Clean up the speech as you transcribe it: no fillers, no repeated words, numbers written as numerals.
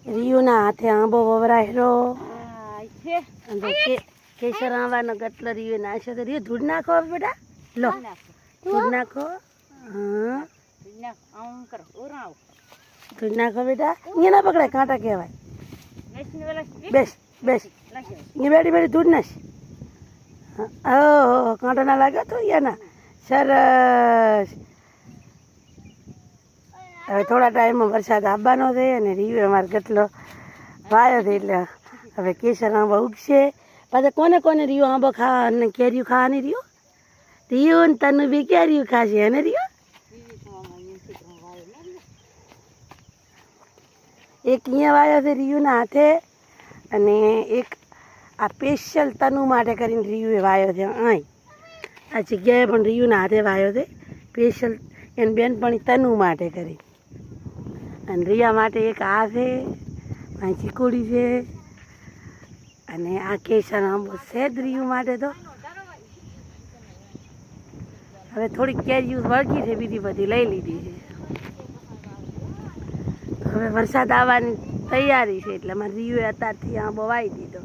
રીયુના હાથે આંબો વવરાયેલો કેસર આંબાનો ગટલો રીયુ નાખ્યો તો રીયુ ધૂળ નાખો બેટા લો ધૂળ નાખો હા ધૂળ નાખો બેટા અહીંયા ના પકડાય કાંટા કહેવાય બેસ બેસ અહીંયા બેઠી બેઠી ધૂળ નાખ ઓહો કાંટો ના લાગ્યો તો યાના સરસ હવે થોડા ટાઈમમાં વરસાદ આવવાનો છે અને રીયુ અમારે ગટલો વાયો છે એટલે હવે કેસર આંબો ઉગશે પાછા કોને કોને રીયો આંબો ખાવા અને કેરીયું ખાવાની રીયો રીયું ને તને બી કેરીયું ખાશે અને રીયો એક અહીંયા વાયો છે રીયુના હાથે અને એક આ સ્પેશિયલ તનુ માટે કરીને રીયુએ વાયો છે અહીં આ જગ્યાએ પણ રીયુના હાથે વાયો છે સ્પેશિયલ એની બેનપણી તનુ માટે કરી અને રિયા માટે એક આ છે અહીં ચીકુડી છે અને આ કેસર આંબો છે જ રીયુ માટે તો હવે થોડીક કેરીઓ વળગી છે બીજી બધી લઈ લીધી છે હવે વરસાદ આવવાની તૈયારી છે એટલે મારે રીયુએ અત્યારથી આંબો વાવી દીધો